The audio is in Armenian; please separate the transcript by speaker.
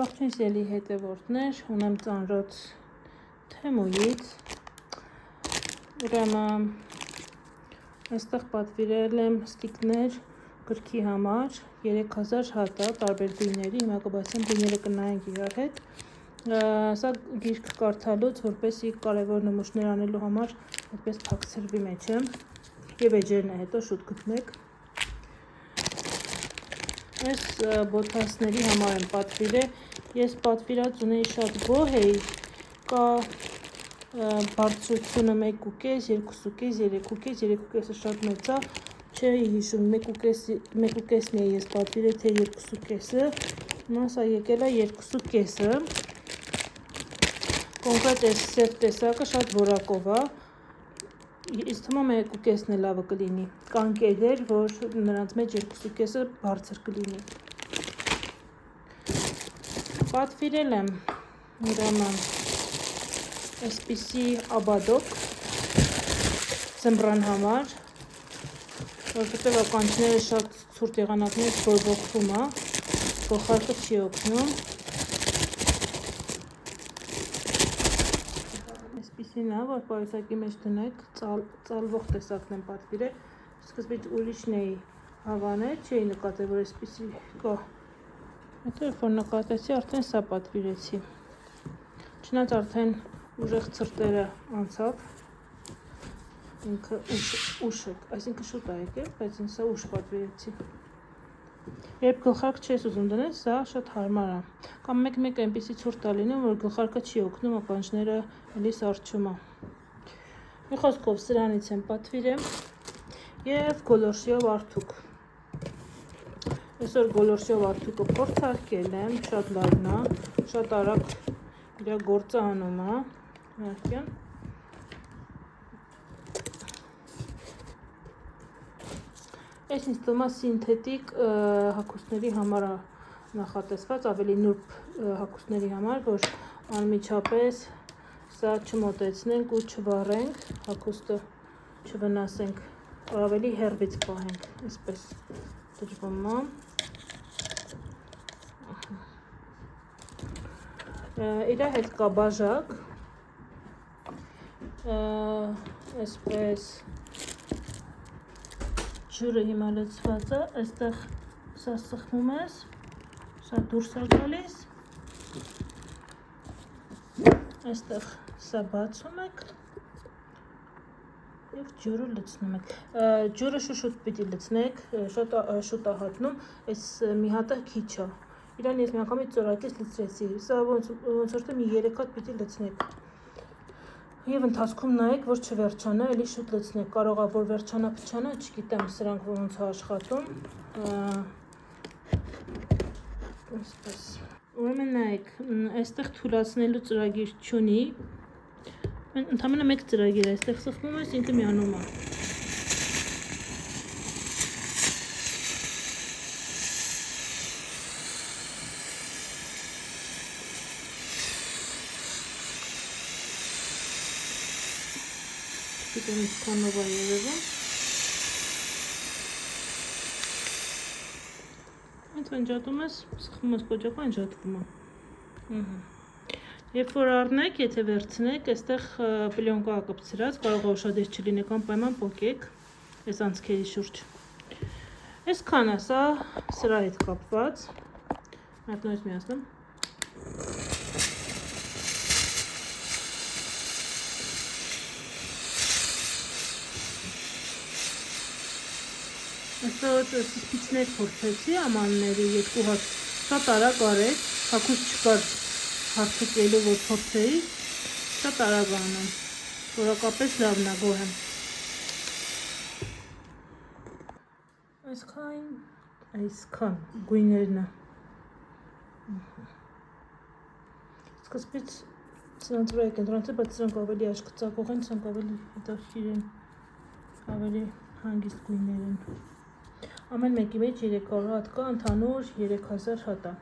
Speaker 1: Ողջույն սիրելի հետևորդներ, ունեմ ծանրոց Թեմուից, ուրեմն այստեղ պատվիրել եմ ստիկներ գրքի համար 3000 հատա տարբեր գույների, հիմա կբացեմ գույները կնայենք իրար հետ, սա գիրք կարդալուց, որպեսզի կարևոր նմուշներ անելու համար այդպես փակցրվի մեջը և էջերն է հետո շուտ գտնեք։ Այս բոթասների համար եմ պատվիրել, ես պատվիրած ունեի շատ գոհ էի, կա բարձրությունը 1.5, 2.5, 3.5, 3.5-ը շատ մեծ է, չէի հիշում 1.5 մի ես պատվիրել, թե 2.5-ը, հիմա սա եկել է 2.5-ը, կոնկրետ այս սև տեսակը շատ որակով է, Ինձ թվում է 1.5-ն է լավը կլինի, կան կերեր, որ նրանց մեջ 2.5-ը բարձր կլինի։ Պատվիրել եմ ուրեմն այսպիսի աբադոկ ձմռան համար, որովհետև ականջները շատ ցուրտ եղանակներից բորբոքվում է, գլխարկը չի օգնում։ Այսպիսին է, որ պայուսակի մեջ դնեք, ծալվող տեսակն եմ պատվիրել, սկզբից ուրիշն էի հավանել, չէի նկատել, որ այսպիսի կա, հետո երբ որ նկատեցի, արդեն սա պատվիրեցի, չնայած արդեն ուժեղ ցրտերը անցավ, ինքը ուշ է, այսինքն շուտ է եկել, բայց ինձ սա ուշ պատվիրեցի։ Երբ գլխարկ չես ուզում դնել, սա շատ հարմար է, կամ մեկ այնպիսի ցուրտ է լինում, որ գլխարկը չի օգնում, ականջները էլի սառչում է։ Մի խոսքով սրանից եմ պատվիրեմ և գոլորշիով արթուկ։ Այսօր գոլորշիով արթուկը փորձարկել եմ, շատ լավն է, շատ արագ իր գործը անում է, իհարկե։ Այս ինձ թվում է սինթետիկ հագուստների համար է նախատեսված, ավելի նուրբ հագուստների համար, որ անմիջապես սա չմոտեցնենք ու չվառենք, հագուստը չվնասենք, ավելի հեռվից պահենք, այսպես դրվում է։ Իր հետ կա բաժակ, այսպես ջուրը հիմա լցված է, այստեղ սա սխմում ես, սա դուրս է գալիս, այստեղ սա բացում եք և ջուրը լցնում եք, ջուրը շուտ պիտի լցնեք, շատ շուտ է հատնում, այս մի հատը քիչ է, իրան ես մի անգամից ծորակից լցրեցի, սա ոնց որ թե մի 3 հատ պիտի լցնեք և ընթացքում նայեք, որ չվերջանա, էլի շուտ լցնեք, կարող է որ վերջանա-փչանա, չգիտեմ սրանք ոնց է աշխատում, այսպես, ուրեմն նայեք, այստեղ թուլացնելու ծրագիր չունի, ընդամենը մեկ ծրագիր է, այստեղ սխմում ես, ինքը միանում է։ Գիտեմ ինչքանով է երևում, հենց ընջատում ես, սխմում ես կոճակը, ընջատվում է։ Երբ որ առնեք, եթե վերցնեք, այստեղ պլյոնկա կպցրած, կարող է ուշադիր չլինեք, անպայման պոկեք այս անցքերի շուրջ։ Այսքան է սա սրա հետ կապված, այդ նույնս միացնեմ։ Այսօր սպիցներ փորձեցի, ամանների 2 հատ, շատ արագ արեց, հագուստ չկար հարթուկելու, որ փորձեի, շատ արագ անում, որակապես լավն է, գոհ եմ։ Այսքան գույներն է։ Սկզբից սրանց վրա կենտրոնացել, բայց սրանք ավելի աշկծակող են, սրանք ավելի հետաքրքիր են, ավելի հանգիստ գույներ են։ Ամեն մեկի մեջ 300 հատ կա, ընդհանուր 3000 հատ է։